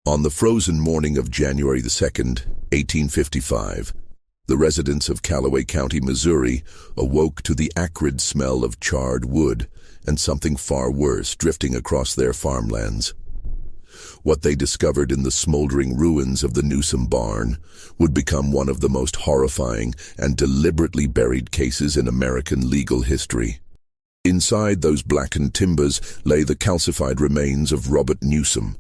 On the frozen morning of January the 2nd, 1855, the residents of Callaway County, Missouri, awoke to the acrid smell of charred wood and something far worse drifting across their farmlands. What they discovered in the smoldering ruins of the Newsom barn would become one of the most horrifying and deliberately buried cases in American legal history. Inside those blackened timbers lay the calcified remains of Robert Newsom,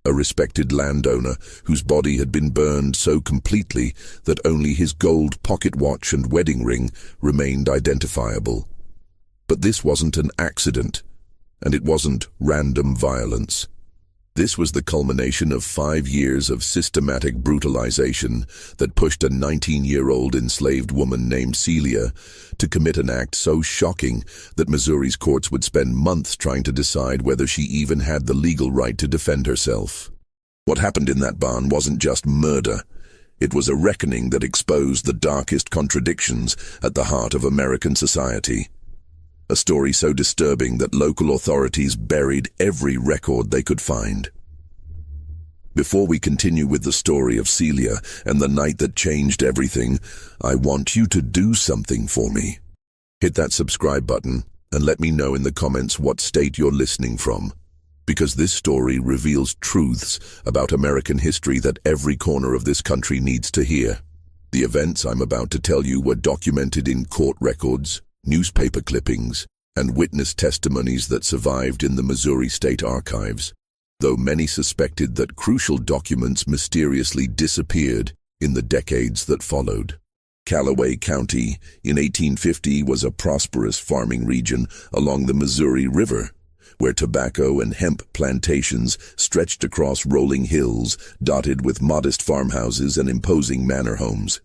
a respected landowner whose body had been burned so completely that only his gold pocket watch and wedding ring remained identifiable. But this wasn't an accident, and it wasn't random violence. This was the culmination of 5 years of systematic brutalization that pushed a 19-year-old enslaved woman named Celia to commit an act so shocking that Missouri's courts would spend months trying to decide whether she even had the legal right to defend herself. What happened in that barn wasn't just murder. It was a reckoning that exposed the darkest contradictions at the heart of American society. A story so disturbing that local authorities buried every record they could find. Before we continue with the story of Celia and the night that changed everything, I want you to do something for me. Hit that subscribe button and let me know in the comments what state you're listening from, because this story reveals truths about American history that every corner of this country needs to hear. The events I'm about to tell you were documented in court records, newspaper clippings, and witness testimonies that survived in the Missouri State Archives, though many suspected that crucial documents mysteriously disappeared in the decades that followed. Callaway County in 1850 was a prosperous farming region along the Missouri River, where tobacco and hemp plantations stretched across rolling hills dotted with modest farmhouses and imposing manor homes.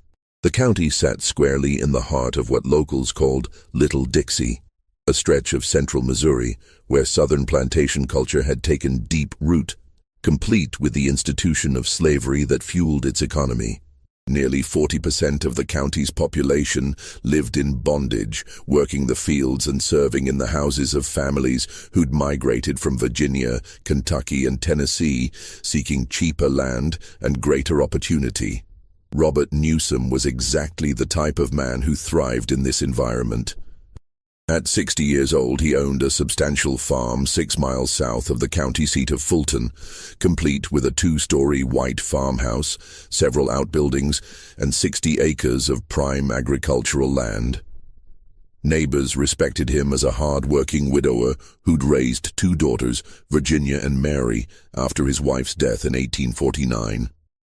The county sat squarely in the heart of what locals called Little Dixie, a stretch of central Missouri where Southern plantation culture had taken deep root, complete with the institution of slavery that fueled its economy. Nearly 40% of the county's population lived in bondage, working the fields and serving in the houses of families who'd migrated from Virginia, Kentucky, and Tennessee, seeking cheaper land and greater opportunity. Robert Newsom was exactly the type of man who thrived in this environment. At 60 years old, he owned a substantial farm 6 miles south of the county seat of Fulton, complete with a 2-story white farmhouse, several outbuildings, and 60 acres of prime agricultural land. Neighbors respected him as a hard-working widower who'd raised 2 daughters, Virginia and Mary, after his wife's death in 1849.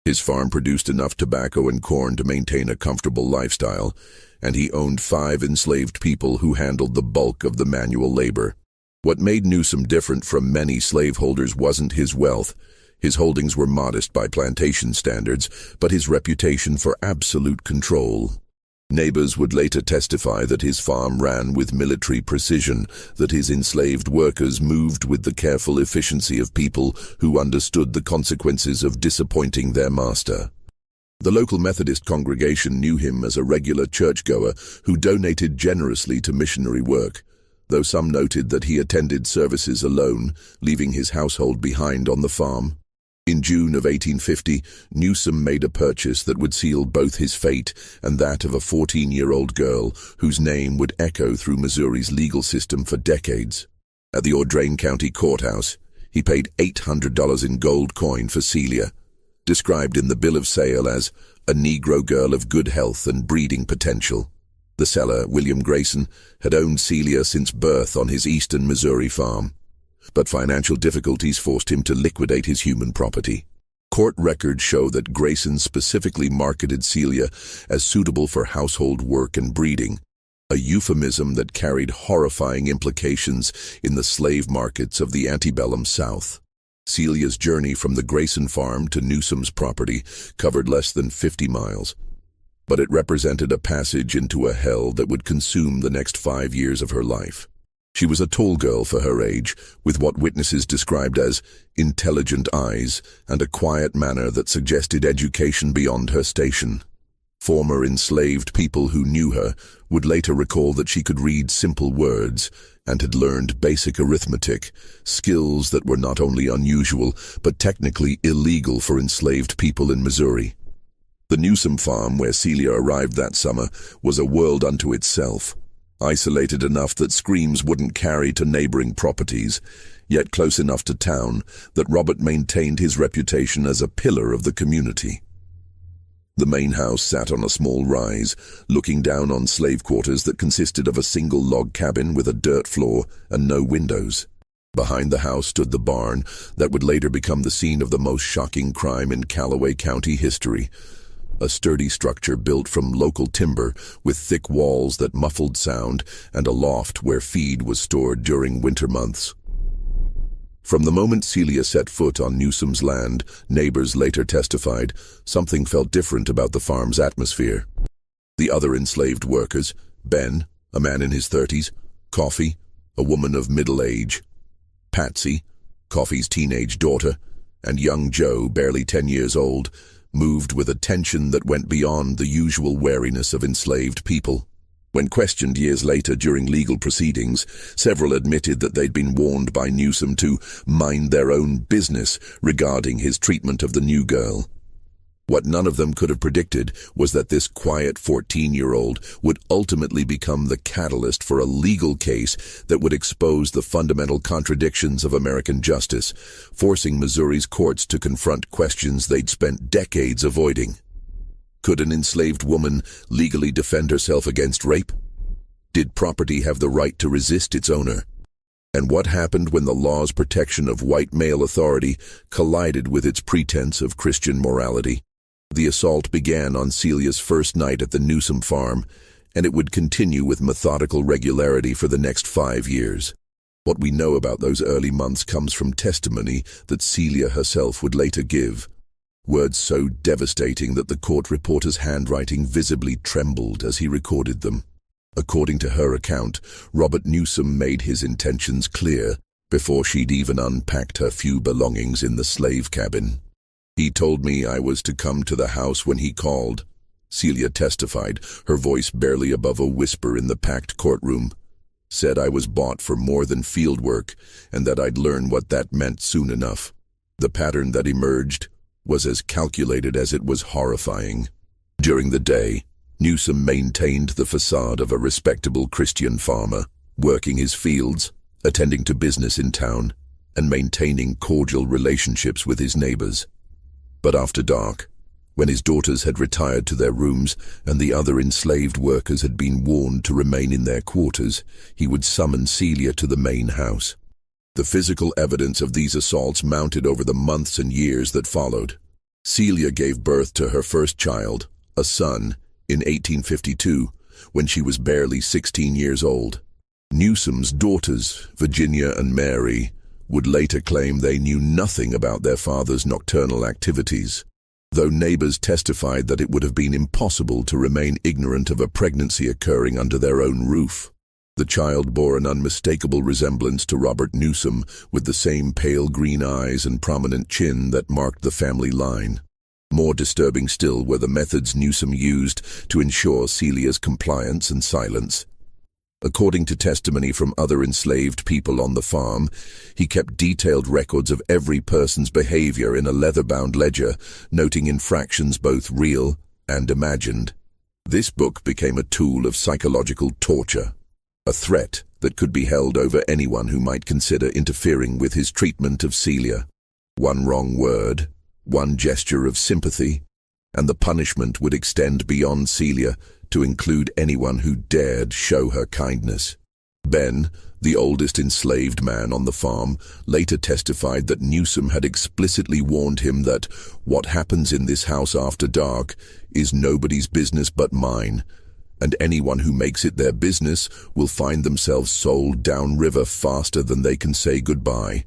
His farm produced enough tobacco and corn to maintain a comfortable lifestyle, and he owned 5 enslaved people who handled the bulk of the manual labor. What made Newsom different from many slaveholders wasn't his wealth. His holdings were modest by plantation standards, but his reputation for absolute control. Neighbors would later testify that his farm ran with military precision, that his enslaved workers moved with the careful efficiency of people who understood the consequences of disappointing their master. The local Methodist congregation knew him as a regular churchgoer who donated generously to missionary work, though some noted that he attended services alone, leaving his household behind on the farm. In June of 1850, Newsom made a purchase that would seal both his fate and that of a 14-year-old girl whose name would echo through Missouri's legal system for decades. At the Audrain County Courthouse, he paid $800 in gold coin for Celia, described in the bill of sale as a Negro girl of good health and breeding potential. The seller, William Grayson, had owned Celia since birth on his eastern Missouri farm, but financial difficulties forced him to liquidate his human property. Court records show that Grayson specifically marketed Celia as suitable for household work and breeding, a euphemism that carried horrifying implications in the slave markets of the antebellum South. Celia's journey from the Grayson farm to Newsom's property covered less than 50 miles, but it represented a passage into a hell that would consume the next 5 years of her life. She was a tall girl for her age, with what witnesses described as intelligent eyes and a quiet manner that suggested education beyond her station. Former enslaved people who knew her would later recall that she could read simple words and had learned basic arithmetic, skills that were not only unusual but technically illegal for enslaved people in Missouri. The Newsom farm where Celia arrived that summer was a world unto itself, isolated enough that screams wouldn't carry to neighboring properties, yet close enough to town that Robert maintained his reputation as a pillar of the community. The main house sat on a small rise, looking down on slave quarters that consisted of a single log cabin with a dirt floor and no windows. Behind the house stood the barn that would later become the scene of the most shocking crime in Callaway County history. A sturdy structure built from local timber with thick walls that muffled sound and a loft where feed was stored during winter months. From the moment Celia set foot on Newsom's land, neighbors later testified, something felt different about the farm's atmosphere. The other enslaved workers, Ben, a man in his 30s, Coffee, a woman of middle age, Patsy, Coffee's teenage daughter, and young Joe, barely 10 years old, moved with a tension that went beyond the usual wariness of enslaved people. When questioned years later during legal proceedings, several admitted that they'd been warned by Newsom to mind their own business regarding his treatment of the new girl. What none of them could have predicted was that this quiet 14-year-old would ultimately become the catalyst for a legal case that would expose the fundamental contradictions of American justice, forcing Missouri's courts to confront questions they'd spent decades avoiding. Could an enslaved woman legally defend herself against rape? Did property have the right to resist its owner? And what happened when the law's protection of white male authority collided with its pretense of Christian morality? The assault began on Celia's first night at the Newsom farm, and it would continue with methodical regularity for the next 5 years. What we know about those early months comes from testimony that Celia herself would later give. Words so devastating that the court reporter's handwriting visibly trembled as he recorded them. According to her account, Robert Newsom made his intentions clear before she'd even unpacked her few belongings in the slave cabin. He told me I was to come to the house when he called, Celia testified, her voice barely above a whisper in the packed courtroom. Said I was bought for more than field work and that I'd learn what that meant soon enough. The pattern that emerged was as calculated as it was horrifying. During the day, Newsom maintained the facade of a respectable Christian farmer, working his fields, attending to business in town, and maintaining cordial relationships with his neighbors. But after dark, when his daughters had retired to their rooms and the other enslaved workers had been warned to remain in their quarters, he would summon Celia to the main house. The physical evidence of these assaults mounted over the months and years that followed. Celia gave birth to her first child, a son, in 1852, when she was barely 16 years old. Newsom's daughters, Virginia and Mary, would later claim they knew nothing about their father's nocturnal activities, though neighbors testified that it would have been impossible to remain ignorant of a pregnancy occurring under their own roof. The child bore an unmistakable resemblance to Robert Newsom, with the same pale green eyes and prominent chin that marked the family line. More disturbing still were the methods Newsom used to ensure Celia's compliance and silence. According to testimony from other enslaved people on the farm, he kept detailed records of every person's behavior in a leather-bound ledger, noting infractions both real and imagined. This book became a tool of psychological torture, a threat that could be held over anyone who might consider interfering with his treatment of Celia. One wrong word, one gesture of sympathy, and the punishment would extend beyond Celia to include anyone who dared show her kindness. Ben, the oldest enslaved man on the farm, later testified that Newsom had explicitly warned him that what happens in this house after dark is nobody's business but mine, and anyone who makes it their business will find themselves sold downriver faster than they can say goodbye.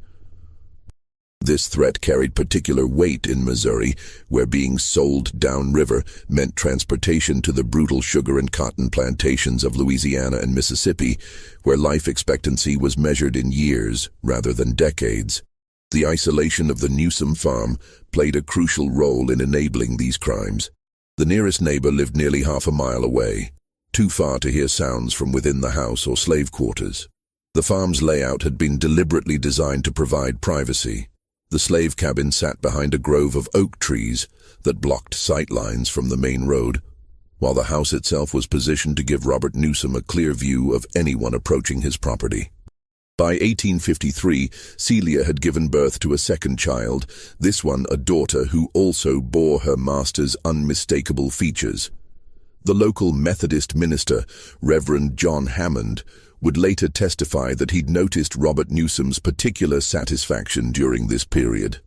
This threat carried particular weight in Missouri, where being sold downriver meant transportation to the brutal sugar and cotton plantations of Louisiana and Mississippi, where life expectancy was measured in years rather than decades. The isolation of the Newsom farm played a crucial role in enabling these crimes. The nearest neighbor lived nearly half a mile away, too far to hear sounds from within the house or slave quarters. The farm's layout had been deliberately designed to provide privacy. The slave cabin sat behind a grove of oak trees that blocked sight lines from the main road, while the house itself was positioned to give Robert Newsom a clear view of anyone approaching his property. By 1853, Celia had given birth to a second child, this one a daughter who also bore her master's unmistakable features. The local Methodist minister, Reverend John Hammond, would later testify that he'd noticed Robert Newsom's particular satisfaction during this period,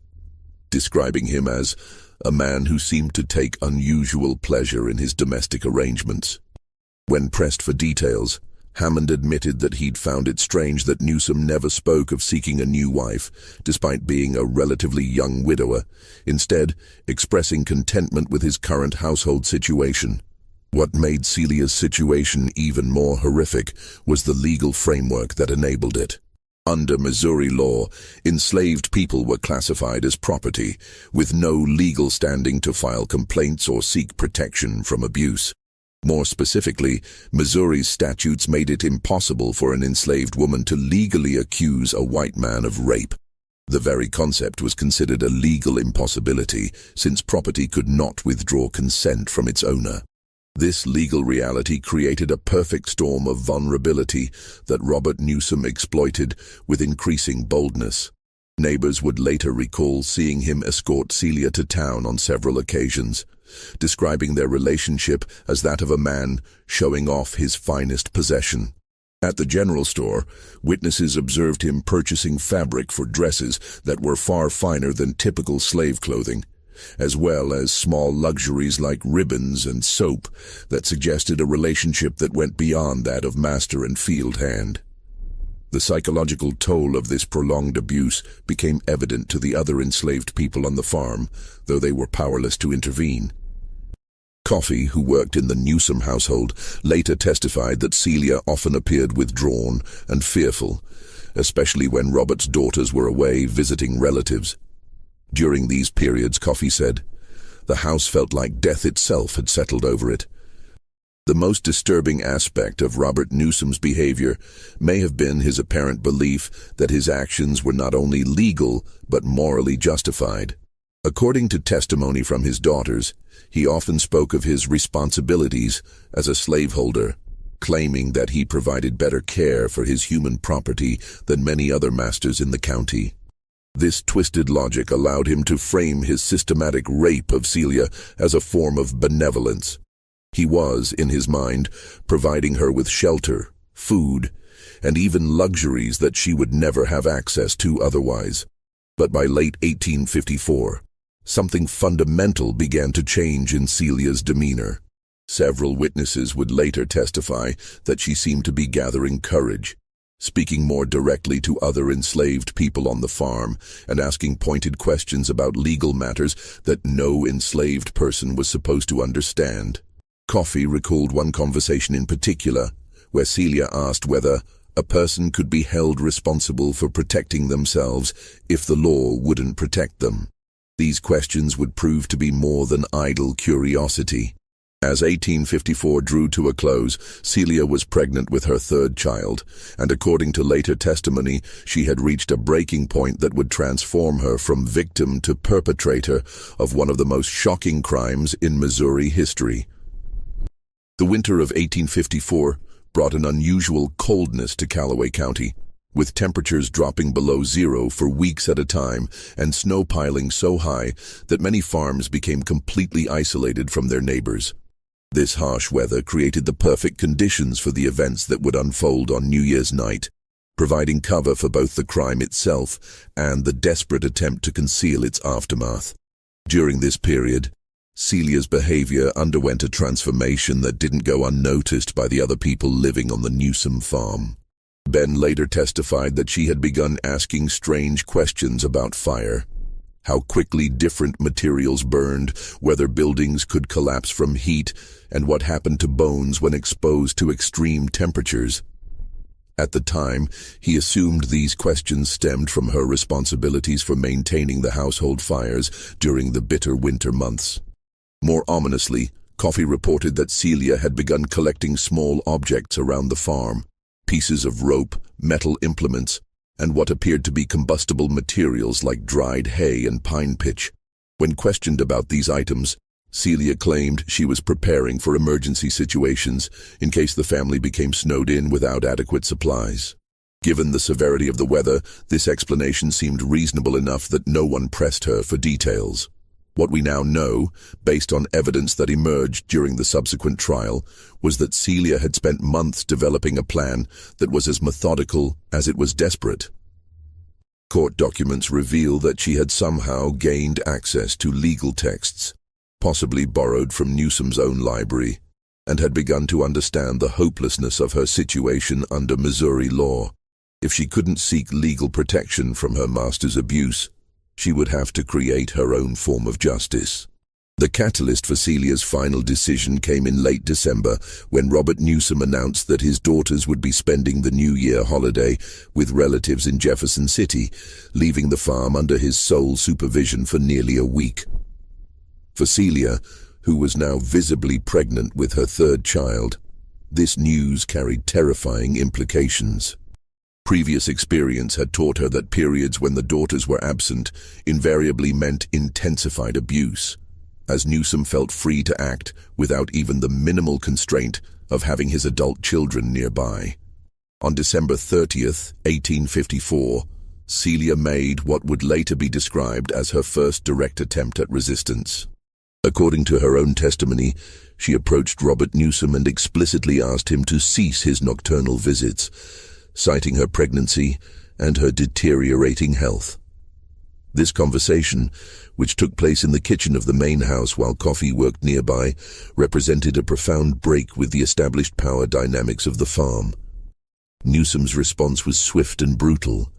describing him as a man who seemed to take unusual pleasure in his domestic arrangements. When pressed for details, Hammond admitted that he'd found it strange that Newsom never spoke of seeking a new wife, despite being a relatively young widower, instead expressing contentment with his current household situation. What made Celia's situation even more horrific was the legal framework that enabled it. Under Missouri law, enslaved people were classified as property, with no legal standing to file complaints or seek protection from abuse. More specifically, Missouri's statutes made it impossible for an enslaved woman to legally accuse a white man of rape. The very concept was considered a legal impossibility, since property could not withdraw consent from its owner. This legal reality created a perfect storm of vulnerability that Robert Newsom exploited with increasing boldness. Neighbors would later recall seeing him escort Celia to town on several occasions, describing their relationship as that of a man showing off his finest possession. At the general store, witnesses observed him purchasing fabric for dresses that were far finer than typical slave clothing, as well as small luxuries like ribbons and soap that suggested a relationship that went beyond that of master and field hand. The psychological toll of this prolonged abuse became evident to the other enslaved people on the farm, though they were powerless to intervene. Coffey, who worked in the Newsom household, later testified that Celia often appeared withdrawn and fearful, especially when Robert's daughters were away visiting relatives. During these periods, Coffey said, the house felt like death itself had settled over it. The most disturbing aspect of Robert Newsom's behavior may have been his apparent belief that his actions were not only legal but morally justified. According to testimony from his daughters, he often spoke of his responsibilities as a slaveholder, claiming that he provided better care for his human property than many other masters in the county. This twisted logic allowed him to frame his systematic rape of Celia as a form of benevolence. He was, in his mind, providing her with shelter, food, and even luxuries that she would never have access to otherwise. But by late 1854, something fundamental began to change in Celia's demeanor. Several witnesses would later testify that she seemed to be gathering courage, speaking more directly to other enslaved people on the farm and asking pointed questions about legal matters that no enslaved person was supposed to understand. Coffey recalled one conversation in particular, where Celia asked whether a person could be held responsible for protecting themselves if the law wouldn't protect them. These questions would prove to be more than idle curiosity. As 1854 drew to a close, Celia was pregnant with her third child, and according to later testimony, she had reached a breaking point that would transform her from victim to perpetrator of one of the most shocking crimes in Missouri history. The winter of 1854 brought an unusual coldness to Callaway County, with temperatures dropping below zero for weeks at a time and snow piling so high that many farms became completely isolated from their neighbors. This harsh weather created the perfect conditions for the events that would unfold on New Year's night, providing cover for both the crime itself and the desperate attempt to conceal its aftermath. During this period, Celia's behavior underwent a transformation that didn't go unnoticed by the other people living on the Newsom farm. Ben later testified that she had begun asking strange questions about fire, how quickly different materials burned, whether buildings could collapse from heat, and what happened to bones when exposed to extreme temperatures. At the time, he assumed these questions stemmed from her responsibilities for maintaining the household fires during the bitter winter months. More ominously, Coffee reported that Celia had begun collecting small objects around the farm, pieces of rope, metal implements, and what appeared to be combustible materials like dried hay and pine pitch. When questioned about these items, Celia claimed she was preparing for emergency situations in case the family became snowed in without adequate supplies. Given the severity of the weather, this explanation seemed reasonable enough that no one pressed her for details. What we now know, based on evidence that emerged during the subsequent trial, was that Celia had spent months developing a plan that was as methodical as it was desperate. Court documents reveal that she had somehow gained access to legal texts, possibly borrowed from Newsom's own library, and had begun to understand the hopelessness of her situation under Missouri law. If she couldn't seek legal protection from her master's abuse, she would have to create her own form of justice. The catalyst for Celia's final decision came in late December when Robert Newsom announced that his daughters would be spending the New Year holiday with relatives in Jefferson City, leaving the farm under his sole supervision for nearly a week. For Celia, who was now visibly pregnant with her third child, this news carried terrifying implications. Previous experience had taught her that periods when the daughters were absent invariably meant intensified abuse, as Newsom felt free to act without even the minimal constraint of having his adult children nearby. On December 30th, 1854, Celia made what would later be described as her first direct attempt at resistance. According to her own testimony, she approached Robert Newsom and explicitly asked him to cease his nocturnal visits, citing her pregnancy and her deteriorating health. This conversation, which took place in the kitchen of the main house while Coffee worked nearby, represented a profound break with the established power dynamics of the farm. Newsom's response was swift and brutal.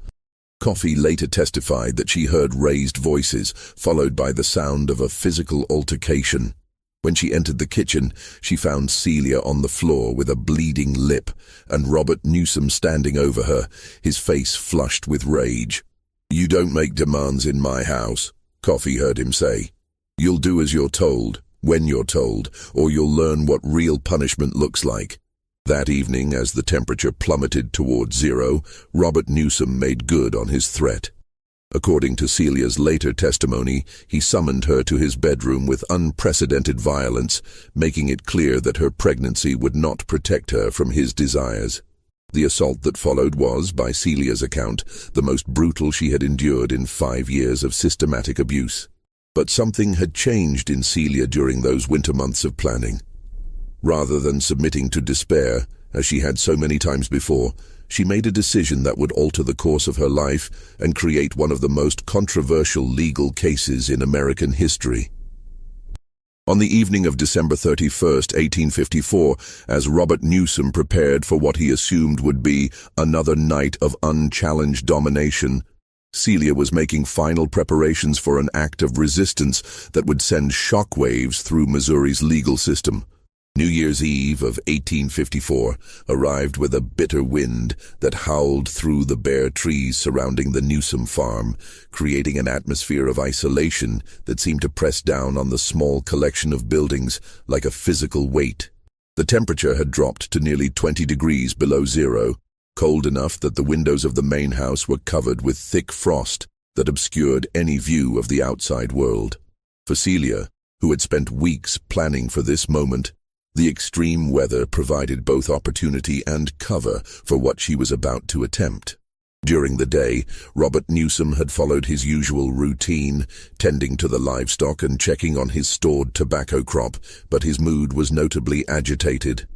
Coffee later testified that she heard raised voices, followed by the sound of a physical altercation. When she entered the kitchen, she found Celia on the floor with a bleeding lip and Robert Newsom standing over her, his face flushed with rage. "You don't make demands in my house," Coffee heard him say. "You'll do as you're told, when you're told, or you'll learn what real punishment looks like." That evening, as the temperature plummeted toward zero, Robert Newsom made good on his threat. According to Celia's later testimony, he summoned her to his bedroom with unprecedented violence, making it clear that her pregnancy would not protect her from his desires. The assault that followed was, by Celia's account, the most brutal she had endured in 5 years of systematic abuse. But something had changed in Celia during those winter months of planning. Rather than submitting to despair, as she had so many times before, she made a decision that would alter the course of her life and create one of the most controversial legal cases in American history. On the evening of December 31st, 1854, as Robert Newsom prepared for what he assumed would be another night of unchallenged domination, Celia was making final preparations for an act of resistance that would send shockwaves through Missouri's legal system. New Year's Eve of 1854 arrived with a bitter wind that howled through the bare trees surrounding the Newsom farm, creating an atmosphere of isolation that seemed to press down on the small collection of buildings like a physical weight. The temperature had dropped to nearly 20 degrees below zero, cold enough that the windows of the main house were covered with thick frost that obscured any view of the outside world. For Celia, who had spent weeks planning for this moment, the extreme weather provided both opportunity and cover for what she was about to attempt. During the day, Robert Newsom had followed his usual routine, tending to the livestock and checking on his stored tobacco crop, but his mood was notably agitated.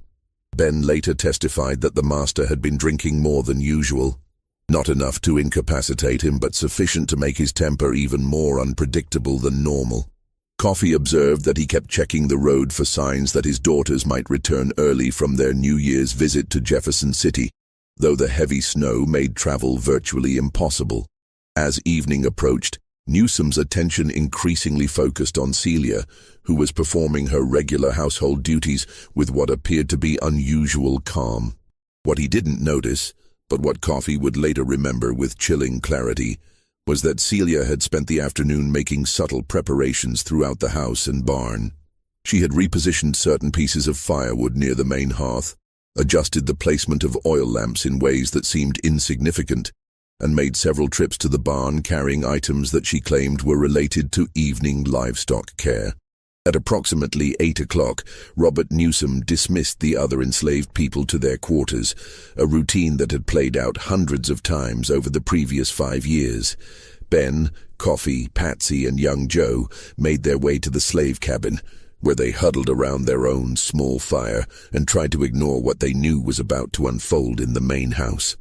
Ben later testified that the master had been drinking more than usual. Not enough to incapacitate him, but sufficient to make his temper even more unpredictable than normal. Coffee observed that he kept checking the road for signs that his daughters might return early from their New Year's visit to Jefferson City, though the heavy snow made travel virtually impossible. As evening approached, Newsom's attention increasingly focused on Celia, who was performing her regular household duties with what appeared to be unusual calm. What he didn't notice, but what Coffee would later remember with chilling clarity, was that Celia had spent the afternoon making subtle preparations throughout the house and barn. She had repositioned certain pieces of firewood near the main hearth, adjusted the placement of oil lamps in ways that seemed insignificant, and made several trips to the barn carrying items that she claimed were related to evening livestock care. At approximately 8 o'clock, Robert Newsom dismissed the other enslaved people to their quarters, a routine that had played out hundreds of times over the previous 5 years. Ben, Coffee, Patsy, and young Joe made their way to the slave cabin, where they huddled around their own small fire and tried to ignore what they knew was about to unfold in the main house.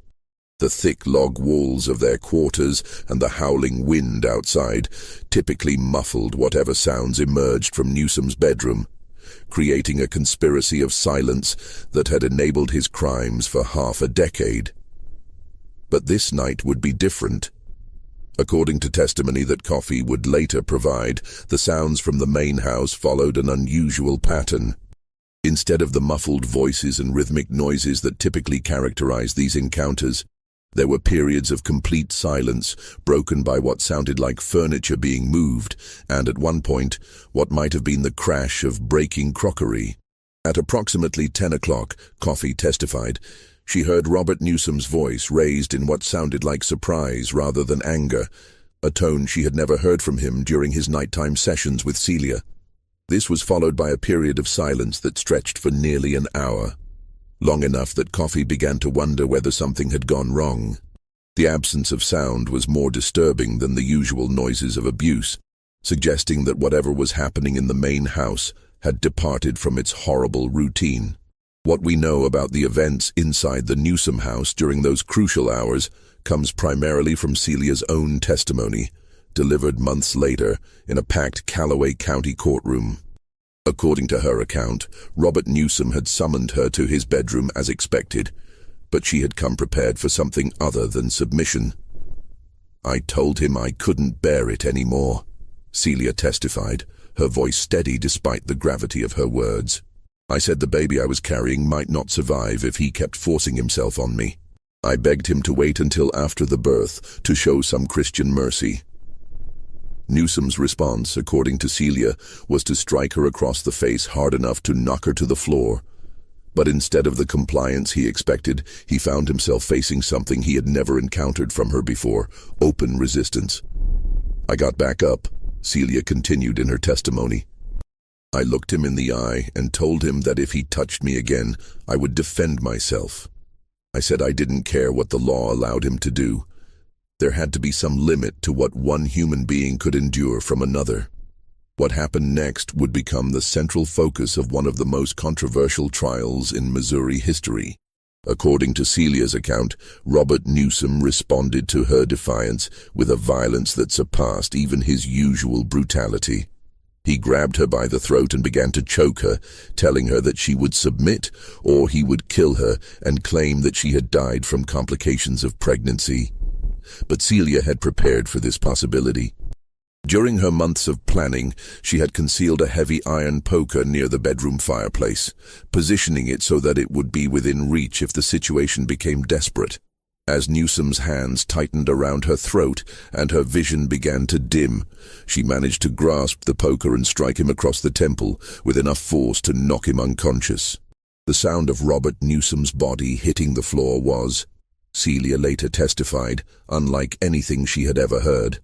The thick log walls of their quarters and the howling wind outside typically muffled whatever sounds emerged from Newsom's bedroom, creating a conspiracy of silence that had enabled his crimes for half a decade. But this night would be different. According to testimony that Coffee would later provide, the sounds from the main house followed an unusual pattern. Instead of the muffled voices and rhythmic noises that typically characterize these encounters, there were periods of complete silence, broken by what sounded like furniture being moved, and at one point, what might have been the crash of breaking crockery. At approximately 10 o'clock, Coffee testified, she heard Robert Newsom's voice raised in what sounded like surprise rather than anger, a tone she had never heard from him during his nighttime sessions with Celia. This was followed by a period of silence that stretched for nearly an hour. Long enough that Coffee began to wonder whether something had gone wrong. The absence of sound was more disturbing than the usual noises of abuse, suggesting that whatever was happening in the main house had departed from its horrible routine. What we know about the events inside the Newsom house during those crucial hours comes primarily from Celia's own testimony, delivered months later in a packed Callaway County courtroom. According to her account, Robert Newsom had summoned her to his bedroom as expected, but she had come prepared for something other than submission. I told him I couldn't bear it anymore, Celia testified, her voice steady despite the gravity of her words. I said the baby I was carrying might not survive if he kept forcing himself on me. I begged him to wait until after the birth to show some Christian mercy. Newsom's response, according to Celia, was to strike her across the face hard enough to knock her to the floor. But instead of the compliance he expected, he found himself facing something he had never encountered from her before, open resistance. I got back up, Celia continued in her testimony. I looked him in the eye and told him that if he touched me again, I would defend myself. I said I didn't care what the law allowed him to do. There had to be some limit to what one human being could endure from another. What happened next would become the central focus of one of the most controversial trials in Missouri history. According to Celia's account, Robert Newsom responded to her defiance with a violence that surpassed even his usual brutality. He grabbed her by the throat and began to choke her, telling her that she would submit or he would kill her, and claim that she had died from complications of pregnancy. But Celia had prepared for this possibility. During her months of planning, she had concealed a heavy iron poker near the bedroom fireplace, positioning it so that it would be within reach if the situation became desperate. As Newsom's hands tightened around her throat and her vision began to dim, she managed to grasp the poker and strike him across the temple with enough force to knock him unconscious. The sound of Robert Newsom's body hitting the floor was, Celia later testified, unlike anything she had ever heard.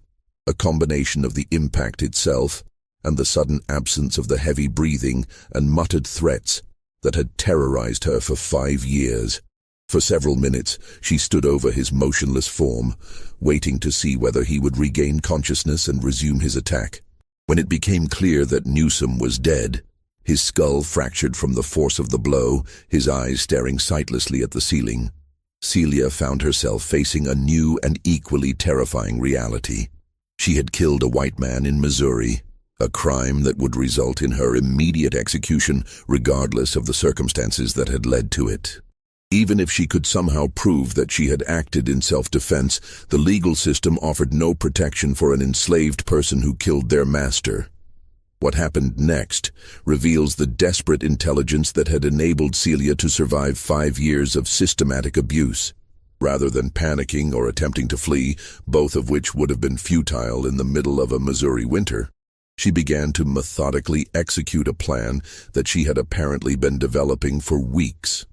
A combination of the impact itself and the sudden absence of the heavy breathing and muttered threats that had terrorized her for 5 years. For several minutes, she stood over his motionless form, waiting to see whether he would regain consciousness and resume his attack. When it became clear that Newsom was dead, his skull fractured from the force of the blow, his eyes staring sightlessly at the ceiling, Celia found herself facing a new and equally terrifying reality. She had killed a white man in Missouri, a crime that would result in her immediate execution regardless of the circumstances that had led to it. Even if she could somehow prove that she had acted in self-defense, the legal system offered no protection for an enslaved person who killed their master. What happened next reveals the desperate intelligence that had enabled Celia to survive 5 years of systematic abuse. Rather than panicking or attempting to flee, both of which would have been futile in the middle of a Missouri winter, She began to methodically execute a plan that she had apparently been developing for weeks.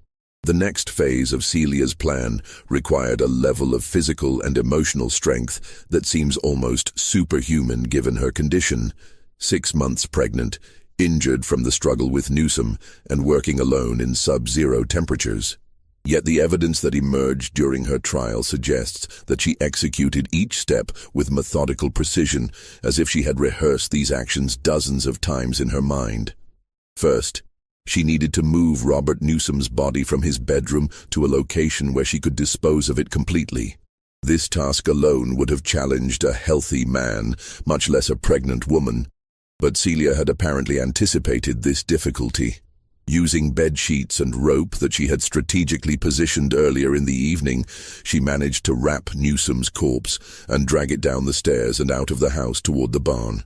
The next phase of Celia's plan required a level of physical and emotional strength that seems almost superhuman given her condition. 6 months pregnant, injured from the struggle with Newsom, and working alone in sub-zero temperatures. Yet the evidence that emerged during her trial suggests that she executed each step with methodical precision, as if she had rehearsed these actions dozens of times in her mind. First, she needed to move Robert Newsom's body from his bedroom to a location where she could dispose of it completely. This task alone would have challenged a healthy man, much less a pregnant woman. But Celia had apparently anticipated this difficulty. Using bed sheets and rope that she had strategically positioned earlier in the evening, she managed to wrap Newsom's corpse and drag it down the stairs and out of the house toward the barn.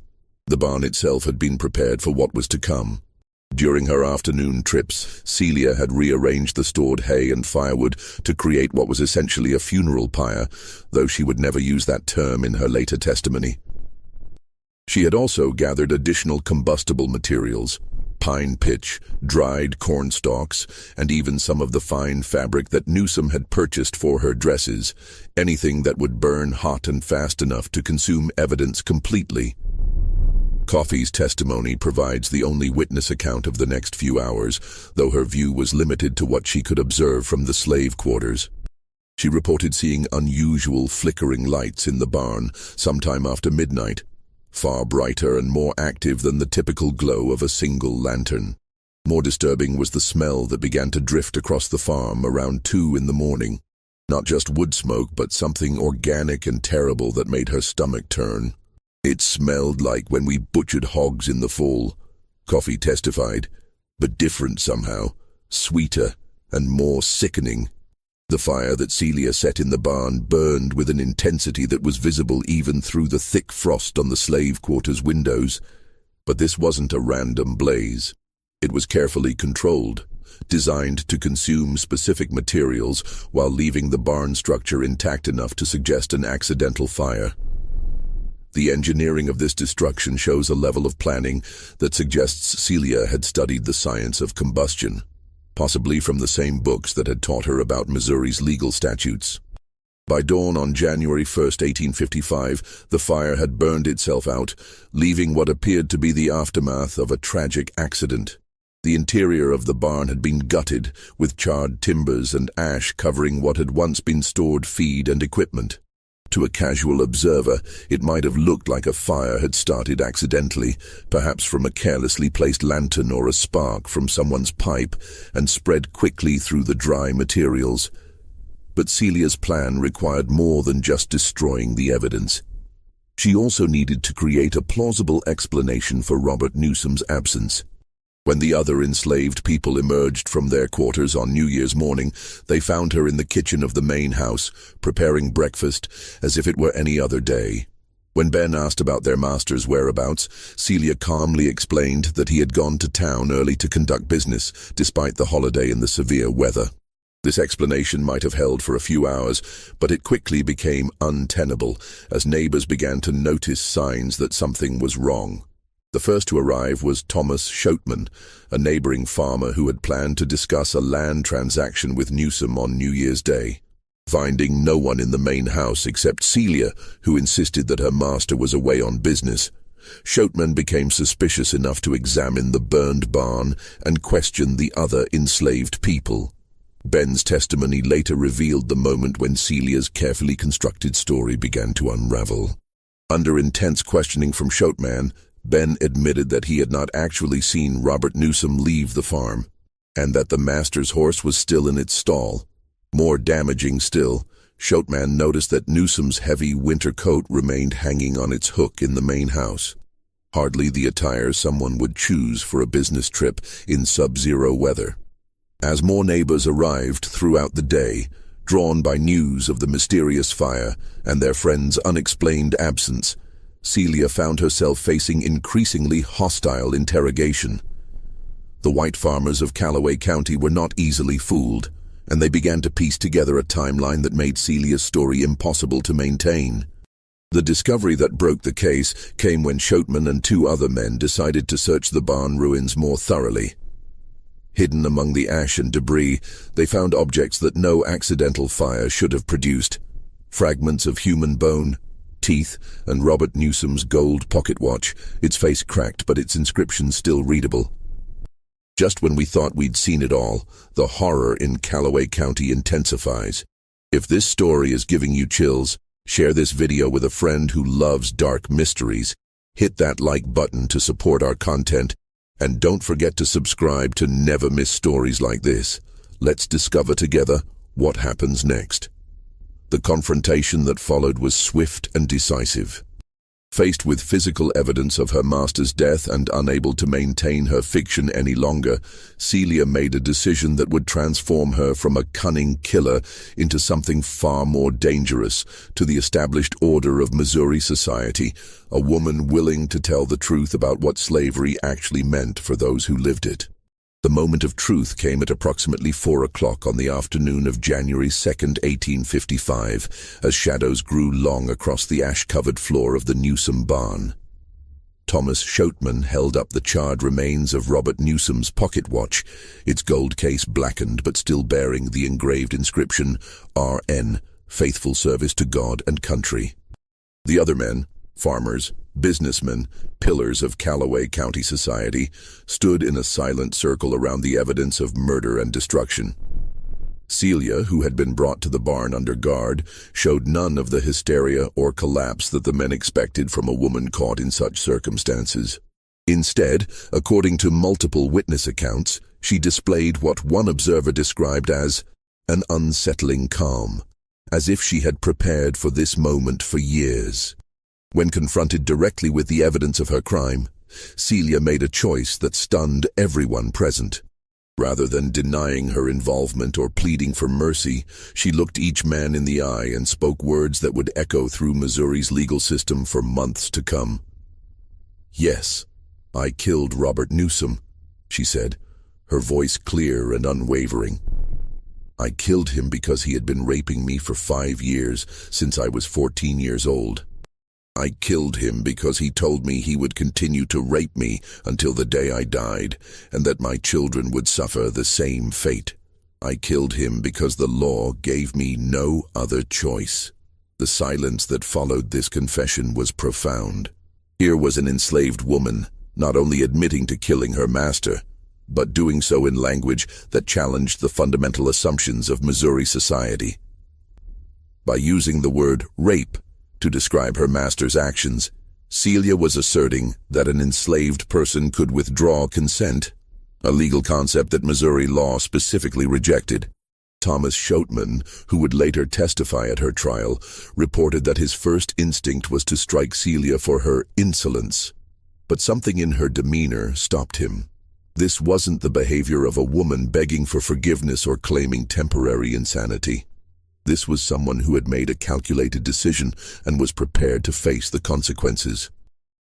The barn itself had been prepared for what was to come. During her afternoon trips, Celia had rearranged the stored hay and firewood to create what was essentially a funeral pyre, though she would never use that term in her later testimony. She had also gathered additional combustible materials: pine pitch, dried corn stalks, and even some of the fine fabric that Newsom had purchased for her dresses, anything that would burn hot and fast enough to consume evidence completely. Coffey's testimony provides the only witness account of the next few hours, though her view was limited to what she could observe from the slave quarters. She reported seeing unusual flickering lights in the barn sometime after midnight, far brighter and more active than the typical glow of a single lantern. More disturbing was the smell that began to drift across the farm around 2 in the morning. Not just wood smoke, but something organic and terrible that made her stomach turn. It smelled like when we butchered hogs in the fall, Coffey testified, but different somehow, sweeter and more sickening. The fire that Celia set in the barn burned with an intensity that was visible even through the thick frost on the slave quarters' windows. But this wasn't a random blaze. It was carefully controlled, designed to consume specific materials while leaving the barn structure intact enough to suggest an accidental fire. The engineering of this destruction shows a level of planning that suggests Celia had studied the science of combustion, possibly from the same books that had taught her about Missouri's legal statutes. By dawn on January 1, 1855, the fire had burned itself out, leaving what appeared to be the aftermath of a tragic accident. The interior of the barn had been gutted, with charred timbers and ash covering what had once been stored feed and equipment. To a casual observer, it might have looked like a fire had started accidentally, perhaps from a carelessly placed lantern or a spark from someone's pipe, and spread quickly through the dry materials. But Celia's plan required more than just destroying the evidence. She also needed to create a plausible explanation for Robert Newsom's absence. When the other enslaved people emerged from their quarters on New Year's morning, they found her in the kitchen of the main house, preparing breakfast as if it were any other day. When Ben asked about their master's whereabouts, Celia calmly explained that he had gone to town early to conduct business, despite the holiday and the severe weather. This explanation might have held for a few hours, but it quickly became untenable as neighbors began to notice signs that something was wrong. The first to arrive was Thomas Schoutman, a neighboring farmer who had planned to discuss a land transaction with Newsom on New Year's Day. Finding no one in the main house except Celia, who insisted that her master was away on business, Schoutman became suspicious enough to examine the burned barn and question the other enslaved people. Ben's testimony later revealed the moment when Celia's carefully constructed story began to unravel. Under intense questioning from Schoutman, Ben admitted that he had not actually seen Robert Newsom leave the farm, and that the master's horse was still in its stall. More damaging still, Schoutman noticed that Newsom's heavy winter coat remained hanging on its hook in the main house. Hardly the attire someone would choose for a business trip in sub-zero weather. As more neighbors arrived throughout the day, drawn by news of the mysterious fire and their friend's unexplained absence, Celia found herself facing increasingly hostile interrogation. The white farmers of Callaway County were not easily fooled, and they began to piece together a timeline that made Celia's story impossible to maintain. The discovery that broke the case came when Schoutman and two other men decided to search the barn ruins more thoroughly. Hidden among the ash and debris, they found objects that no accidental fire should have produced. Fragments of human bone, teeth, and Robert Newsom's gold pocket watch, its face cracked but its inscription still readable. Just when we thought we'd seen it all, the horror in Callaway County intensifies. If this story is giving you chills, share this video with a friend who loves dark mysteries. Hit that like button to support our content, and don't forget to subscribe to never miss stories like this. Let's discover together what happens next. The confrontation that followed was swift and decisive. Faced with physical evidence of her master's death and unable to maintain her fiction any longer, Celia made a decision that would transform her from a cunning killer into something far more dangerous to the established order of Missouri society, a woman willing to tell the truth about what slavery actually meant for those who lived it. The moment of truth came at approximately 4 o'clock on the afternoon of January 2nd, 1855, as shadows grew long across the ash-covered floor of the Newsom barn. Thomas Schoutman held up the charred remains of Robert Newsom's pocket watch, its gold case blackened but still bearing the engraved inscription, R.N., Faithful Service to God and Country. The other men, farmers, businessmen, pillars of Callaway County society, stood in a silent circle around the evidence of murder and destruction. Celia, who had been brought to the barn under guard, showed none of the hysteria or collapse that the men expected from a woman caught in such circumstances. Instead, according to multiple witness accounts, she displayed what one observer described as an unsettling calm, as if she had prepared for this moment for years. When confronted directly with the evidence of her crime, Celia made a choice that stunned everyone present. Rather than denying her involvement or pleading for mercy, she looked each man in the eye and spoke words that would echo through Missouri's legal system for months to come. "Yes, I killed Robert Newsom," she said, her voice clear and unwavering. "I killed him because he had been raping me for 5 years, since I was 14 years old. I killed him because he told me he would continue to rape me until the day I died, and that my children would suffer the same fate. I killed him because the law gave me no other choice." The silence that followed this confession was profound. Here was an enslaved woman, not only admitting to killing her master, but doing so in language that challenged the fundamental assumptions of Missouri society. By using the word rape to describe her master's actions, Celia was asserting that an enslaved person could withdraw consent, a legal concept that Missouri law specifically rejected. Thomas Schoutman, who would later testify at her trial, reported that his first instinct was to strike Celia for her insolence, but something in her demeanor stopped him. This wasn't the behavior of a woman begging for forgiveness or claiming temporary insanity. This was someone who had made a calculated decision and was prepared to face the consequences.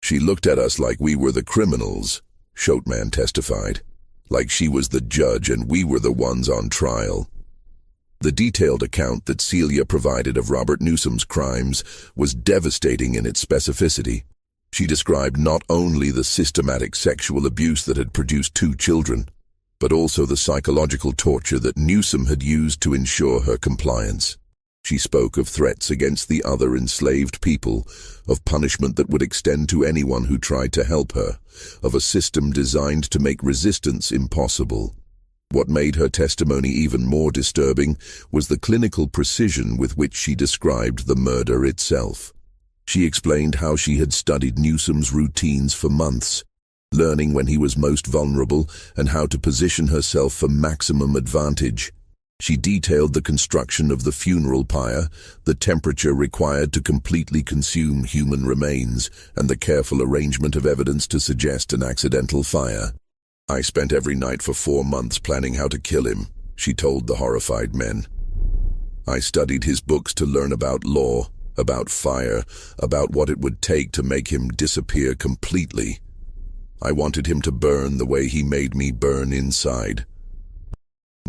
"She looked at us like we were the criminals," Schoutman testified, "like she was the judge and we were the ones on trial." The detailed account that Celia provided of Robert Newsom's crimes was devastating in its specificity. She described not only the systematic sexual abuse that had produced 2 children, but also the psychological torture that Newsom had used to ensure her compliance. She spoke of threats against the other enslaved people, of punishment that would extend to anyone who tried to help her, of a system designed to make resistance impossible. What made her testimony even more disturbing was the clinical precision with which she described the murder itself. She explained how she had studied Newsom's routines for months, learning when he was most vulnerable and how to position herself for maximum advantage. She detailed the construction of the funeral pyre, the temperature required to completely consume human remains, and the careful arrangement of evidence to suggest an accidental fire. "I spent every night for 4 months planning how to kill him," she told the horrified men. "I studied his books to learn about law, about fire, about what it would take to make him disappear completely. I wanted him to burn the way he made me burn inside."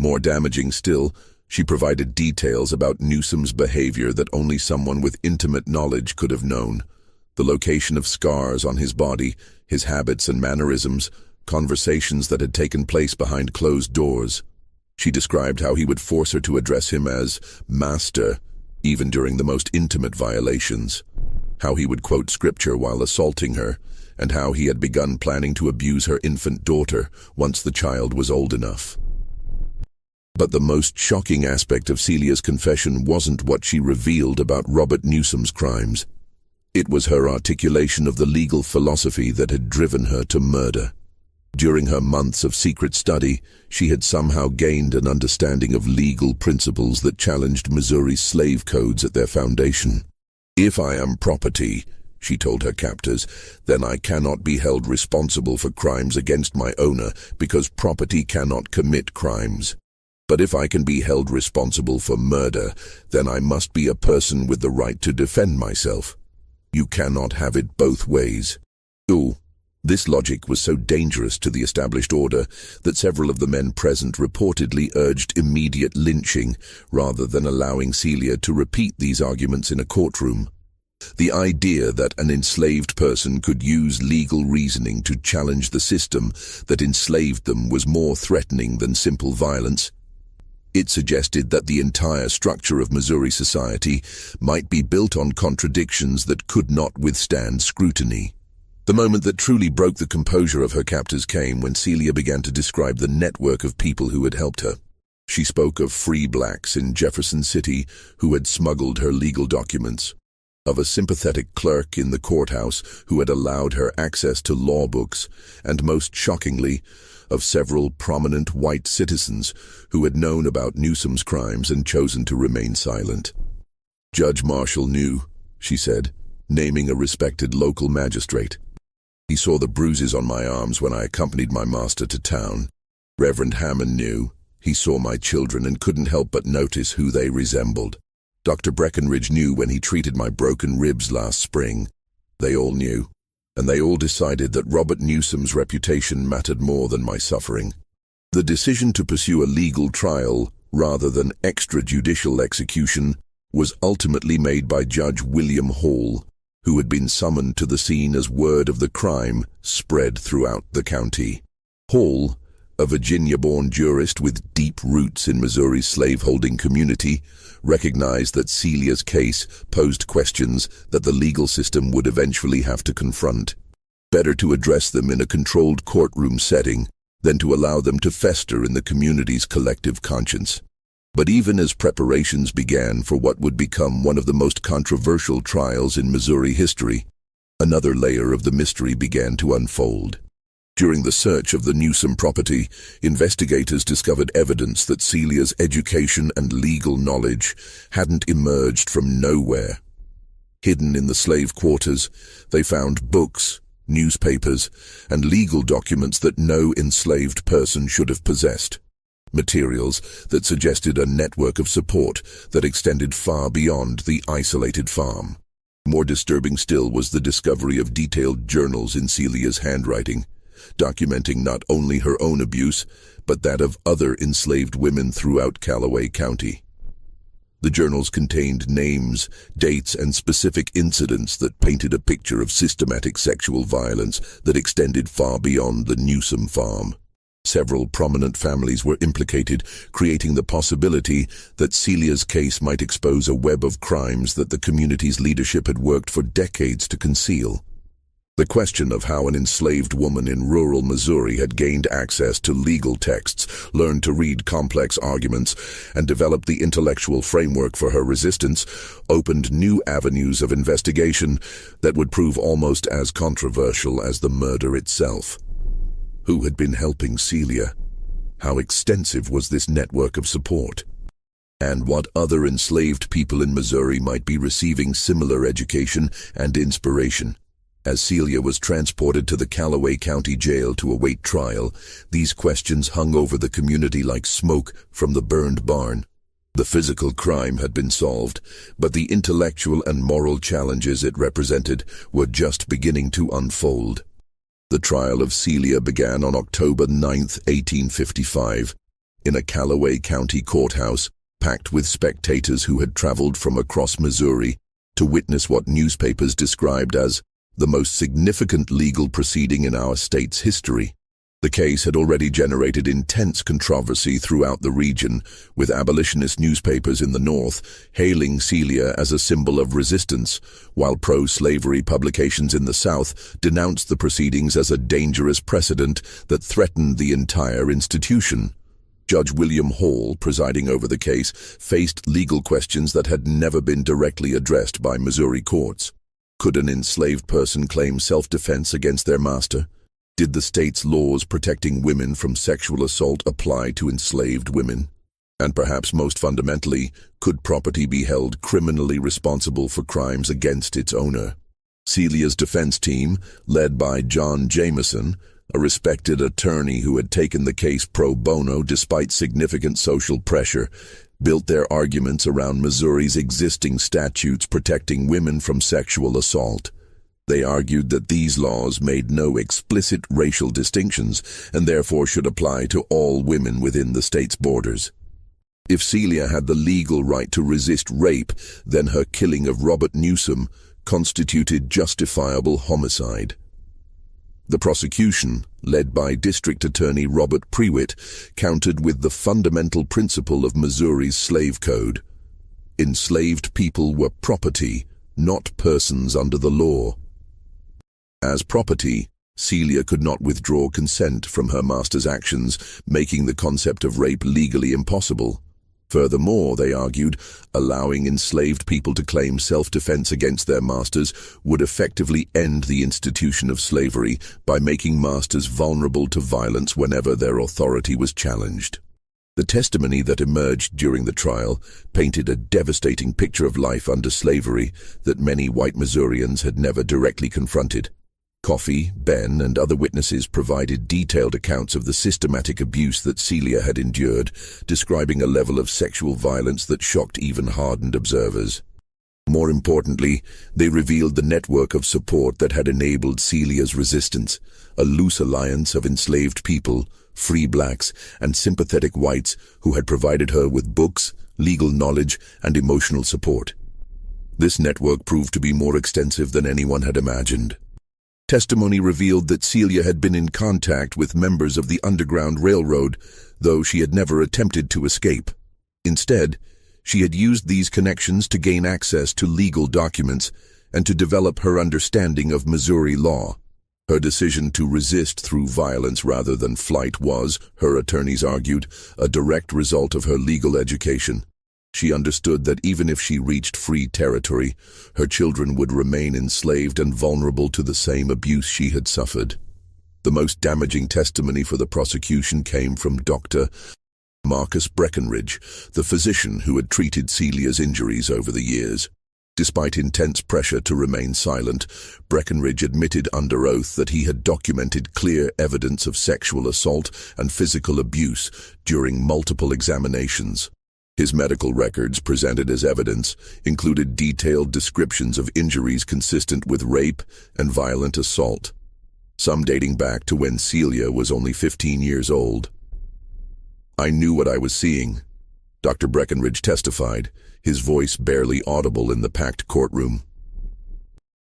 More damaging still, She provided details about Newsom's behavior that only someone with intimate knowledge could have known. The location of scars on his body, his habits and mannerisms, conversations that had taken place behind closed doors. She described how he would force her to address him as master, even during the most intimate violations. How he would quote scripture while assaulting her, and how he had begun planning to abuse her infant daughter once the child was old enough. But the most shocking aspect of Celia's confession wasn't what she revealed about Robert Newsom's crimes. It was her articulation of the legal philosophy that had driven her to murder. During her months of secret study, she had somehow gained an understanding of legal principles that challenged Missouri's slave codes at their foundation. "If I am property," she told her captors, "then I cannot be held responsible for crimes against my owner because property cannot commit crimes. But if I can be held responsible for murder, then I must be a person with the right to defend myself. You cannot have it both ways." Ooh. This logic was so dangerous to the established order that several of the men present reportedly urged immediate lynching rather than allowing Celia to repeat these arguments in a courtroom. The idea that an enslaved person could use legal reasoning to challenge the system that enslaved them was more threatening than simple violence. It suggested that the entire structure of Missouri society might be built on contradictions that could not withstand scrutiny. The moment that truly broke the composure of her captors came when Celia began to describe the network of people who had helped her. She spoke of free blacks in Jefferson City who had smuggled her legal documents, of a sympathetic clerk in the courthouse who had allowed her access to law books, and most shockingly, of several prominent white citizens who had known about Newsom's crimes and chosen to remain silent. "Judge Marshall knew," she said, naming a respected local magistrate. "He saw the bruises on my arms when I accompanied my master to town. Reverend Hammond knew. He saw my children and couldn't help but notice who they resembled. Dr. Breckenridge knew when he treated my broken ribs last spring. They all knew. And they all decided that Robert Newsom's reputation mattered more than my suffering." The decision to pursue a legal trial rather than extrajudicial execution was ultimately made by Judge William Hall, who had been summoned to the scene as word of the crime spread throughout the county. Hall, a Virginia-born jurist with deep roots in Missouri's slaveholding community, recognized that Celia's case posed questions that the legal system would eventually have to confront. Better to address them in a controlled courtroom setting than to allow them to fester in the community's collective conscience. But even as preparations began for what would become one of the most controversial trials in Missouri history, another layer of the mystery began to unfold. During the search of the Newsom property, investigators discovered evidence that Celia's education and legal knowledge hadn't emerged from nowhere. Hidden in the slave quarters, they found books, newspapers, and legal documents that no enslaved person should have possessed. Materials that suggested a network of support that extended far beyond the isolated farm. More disturbing still was the discovery of detailed journals in Celia's handwriting, documenting not only her own abuse, but that of other enslaved women throughout Callaway County. The journals contained names, dates, and specific incidents that painted a picture of systematic sexual violence that extended far beyond the Newsom farm. Several prominent families were implicated, creating the possibility that Celia's case might expose a web of crimes that the community's leadership had worked for decades to conceal. The question of how an enslaved woman in rural Missouri had gained access to legal texts, learned to read complex arguments, and developed the intellectual framework for her resistance opened new avenues of investigation that would prove almost as controversial as the murder itself. Who had been helping Celia? How extensive was this network of support? And what other enslaved people in Missouri might be receiving similar education and inspiration? As Celia was transported to the Callaway County Jail to await trial, these questions hung over the community like smoke from the burned barn. The physical crime had been solved, but the intellectual and moral challenges it represented were just beginning to unfold. The trial of Celia began on October 9, 1855, in a Callaway County courthouse, packed with spectators who had traveled from across Missouri to witness what newspapers described as the most significant legal proceeding in our state's history. The case had already generated intense controversy throughout the region, with abolitionist newspapers in the North hailing Celia as a symbol of resistance, while pro-slavery publications in the South denounced the proceedings as a dangerous precedent that threatened the entire institution. Judge William Hall, presiding over the case, faced legal questions that had never been directly addressed by Missouri courts. Could an enslaved person claim self-defense against their master? Did the state's laws protecting women from sexual assault apply to enslaved women? And perhaps most fundamentally, could property be held criminally responsible for crimes against its owner? Celia's defense team, led by John Jameson, a respected attorney who had taken the case pro bono despite significant social pressure, built their arguments around Missouri's existing statutes protecting women from sexual assault. They argued that these laws made no explicit racial distinctions and therefore should apply to all women within the state's borders. If Celia had the legal right to resist rape, then her killing of Robert Newsom constituted justifiable homicide. The prosecution, led by District Attorney Robert Prewitt, countered with the fundamental principle of Missouri's slave code. Enslaved people were property, not persons under the law. As property, Celia could not withdraw consent from her master's actions, making the concept of rape legally impossible. Furthermore, they argued, allowing enslaved people to claim self-defense against their masters would effectively end the institution of slavery by making masters vulnerable to violence whenever their authority was challenged. The testimony that emerged during the trial painted a devastating picture of life under slavery that many white Missourians had never directly confronted. Coffey, Ben, and other witnesses provided detailed accounts of the systematic abuse that Celia had endured, describing a level of sexual violence that shocked even hardened observers. More importantly, they revealed the network of support that had enabled Celia's resistance, a loose alliance of enslaved people, free blacks, and sympathetic whites who had provided her with books, legal knowledge, and emotional support. This network proved to be more extensive than anyone had imagined. Testimony revealed that Celia had been in contact with members of the Underground Railroad, though she had never attempted to escape. Instead, she had used these connections to gain access to legal documents and to develop her understanding of Missouri law. Her decision to resist through violence rather than flight was, her attorneys argued, a direct result of her legal education. She understood that even if she reached free territory, her children would remain enslaved and vulnerable to the same abuse she had suffered. The most damaging testimony for the prosecution came from Dr. Marcus Breckenridge, the physician who had treated Celia's injuries over the years. Despite intense pressure to remain silent, Breckenridge admitted under oath that he had documented clear evidence of sexual assault and physical abuse during multiple examinations. His medical records, presented as evidence, included detailed descriptions of injuries consistent with rape and violent assault, some dating back to when Celia was only 15 years old. "I knew what I was seeing," Dr. Breckenridge testified, his voice barely audible in the packed courtroom.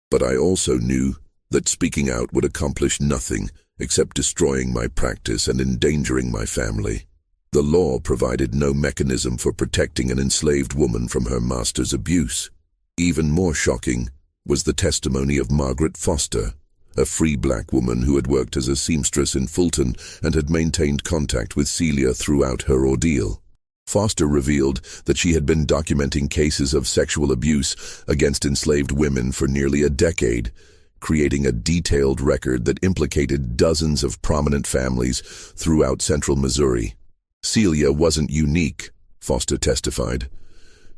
"But I also knew that speaking out would accomplish nothing except destroying my practice and endangering my family. The law provided no mechanism for protecting an enslaved woman from her master's abuse." Even more shocking was the testimony of Margaret Foster, a free black woman who had worked as a seamstress in Fulton and had maintained contact with Celia throughout her ordeal. Foster revealed that she had been documenting cases of sexual abuse against enslaved women for nearly a decade, creating a detailed record that implicated dozens of prominent families throughout central Missouri. "Celia wasn't unique," Foster testified.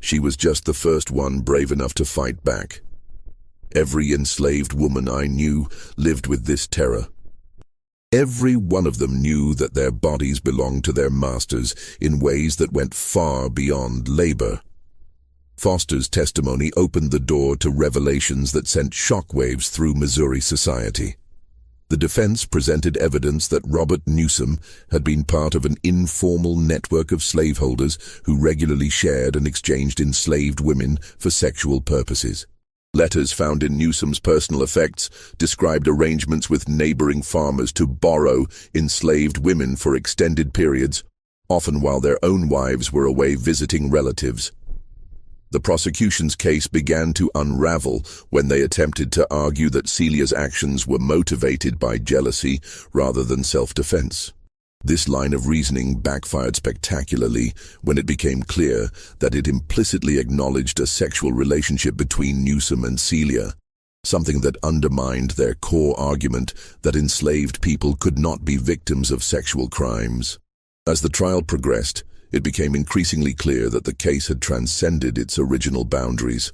"She was just the first one brave enough to fight back. Every enslaved woman I knew lived with this terror. Every one of them knew that their bodies belonged to their masters in ways that went far beyond labor." Foster's testimony opened the door to revelations that sent shockwaves through Missouri society. The defense presented evidence that Robert Newsom had been part of an informal network of slaveholders who regularly shared and exchanged enslaved women for sexual purposes. Letters found in Newsom's personal effects described arrangements with neighboring farmers to borrow enslaved women for extended periods, often while their own wives were away visiting relatives. The prosecution's case began to unravel when they attempted to argue that Celia's actions were motivated by jealousy rather than self-defense. This line of reasoning backfired spectacularly when it became clear that it implicitly acknowledged a sexual relationship between Newsom and Celia, something that undermined their core argument that enslaved people could not be victims of sexual crimes. As the trial progressed, it became increasingly clear that the case had transcended its original boundaries.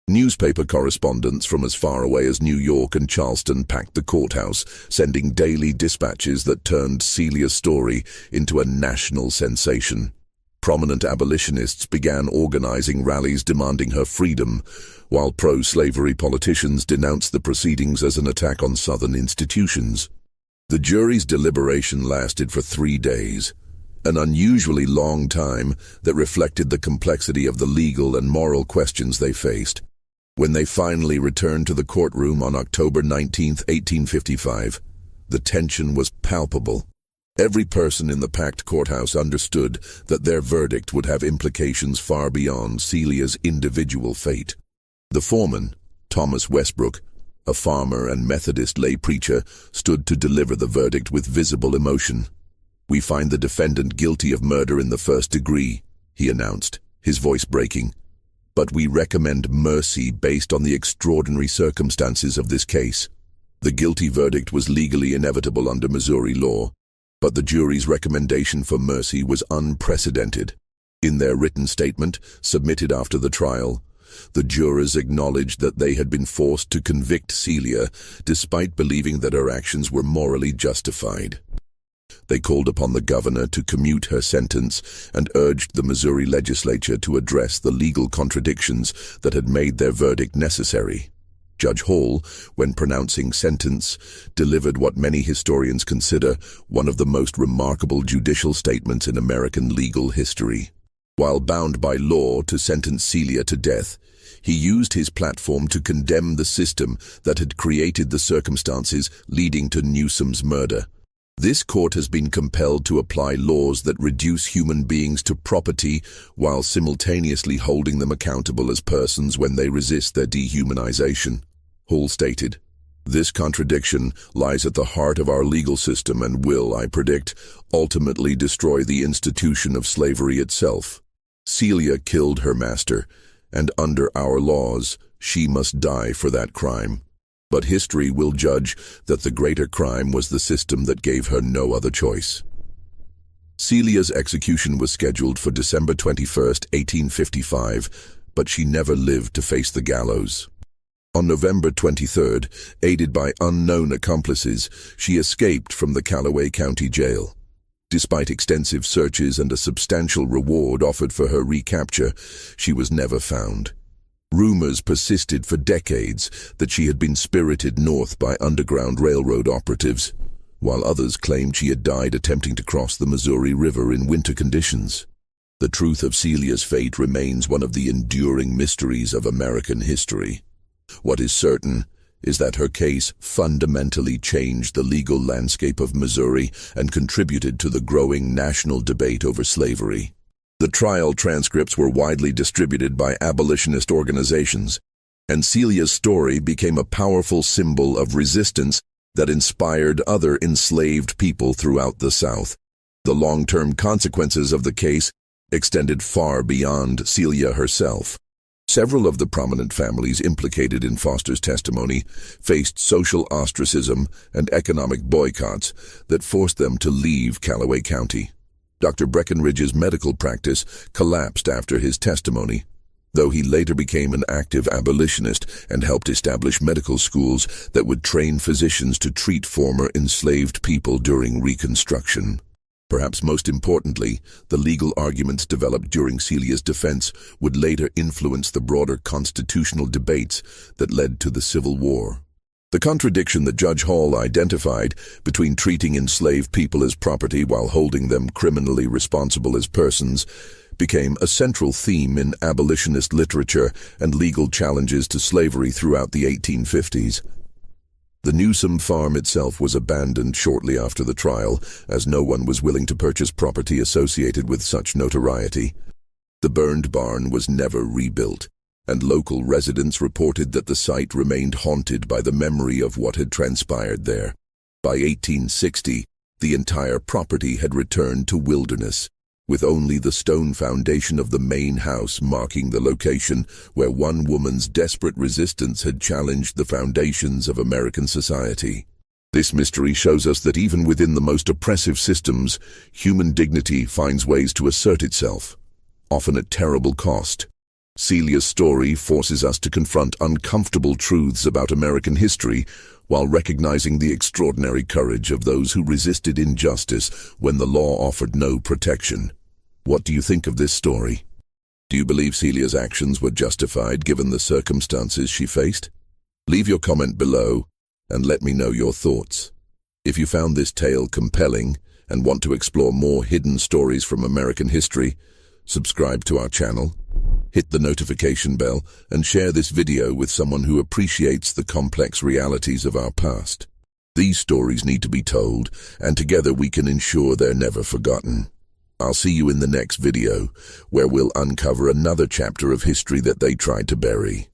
Newspaper correspondents from as far away as New York and Charleston packed the courthouse, sending daily dispatches that turned Celia's story into a national sensation. Prominent abolitionists began organizing rallies demanding her freedom, while pro-slavery politicians denounced the proceedings as an attack on Southern institutions. The jury's deliberation lasted for 3 days, an unusually long time that reflected the complexity of the legal and moral questions they faced. When they finally returned to the courtroom on October 19, 1855, the tension was palpable. Every person in the packed courthouse understood that their verdict would have implications far beyond Celia's individual fate. The foreman, Thomas Westbrook, a farmer and Methodist lay preacher, stood to deliver the verdict with visible emotion. "We find the defendant guilty of murder in the first degree," he announced, his voice breaking. "But we recommend mercy based on the extraordinary circumstances of this case." The guilty verdict was legally inevitable under Missouri law, but the jury's recommendation for mercy was unprecedented. In their written statement, submitted after the trial, the jurors acknowledged that they had been forced to convict Celia despite believing that her actions were morally justified. They called upon the governor to commute her sentence and urged the Missouri legislature to address the legal contradictions that had made their verdict necessary. Judge Hall, when pronouncing sentence, delivered what many historians consider one of the most remarkable judicial statements in American legal history. While bound by law to sentence Celia to death, he used his platform to condemn the system that had created the circumstances leading to Newsom's murder. This court has been compelled to apply laws that reduce human beings to property while simultaneously holding them accountable as persons when they resist their dehumanization, Hall stated. "This contradiction lies at the heart of our legal system and will, I predict, ultimately destroy the institution of slavery itself. Celia killed her master, and under our laws, she must die for that crime. But history will judge that the greater crime was the system that gave her no other choice." Celia's execution was scheduled for December 21, 1855, but she never lived to face the gallows. On November 23, aided by unknown accomplices, she escaped from the Callaway County Jail. Despite extensive searches and a substantial reward offered for her recapture, she was never found. Rumors persisted for decades that she had been spirited north by Underground Railroad operatives, while others claimed she had died attempting to cross the Missouri River in winter conditions. The truth of Celia's fate remains one of the enduring mysteries of American history. What is certain is that her case fundamentally changed the legal landscape of Missouri and contributed to the growing national debate over slavery. The trial transcripts were widely distributed by abolitionist organizations, and Celia's story became a powerful symbol of resistance that inspired other enslaved people throughout the South. The long-term consequences of the case extended far beyond Celia herself. Several of the prominent families implicated in Foster's testimony faced social ostracism and economic boycotts that forced them to leave Callaway County. Dr. Breckenridge's medical practice collapsed after his testimony, though he later became an active abolitionist and helped establish medical schools that would train physicians to treat former enslaved people during Reconstruction. Perhaps most importantly, the legal arguments developed during Celia's defense would later influence the broader constitutional debates that led to the Civil War. The contradiction that Judge Hall identified between treating enslaved people as property while holding them criminally responsible as persons became a central theme in abolitionist literature and legal challenges to slavery throughout the 1850s. The Newsom farm itself was abandoned shortly after the trial, as no one was willing to purchase property associated with such notoriety. The burned barn was never rebuilt, and local residents reported that the site remained haunted by the memory of what had transpired there. By 1860, the entire property had returned to wilderness, with only the stone foundation of the main house marking the location where one woman's desperate resistance had challenged the foundations of American society. This mystery shows us that even within the most oppressive systems, human dignity finds ways to assert itself, often at terrible cost. Celia's story forces us to confront uncomfortable truths about American history while recognizing the extraordinary courage of those who resisted injustice when the law offered no protection. What do you think of this story? Do you believe Celia's actions were justified given the circumstances she faced? Leave your comment below and let me know your thoughts. If you found this tale compelling and want to explore more hidden stories from American history, subscribe to our channel, hit the notification bell, and share this video with someone who appreciates the complex realities of our past. These stories need to be told, and together we can ensure they're never forgotten. I'll see you in the next video, where we'll uncover another chapter of history that they tried to bury.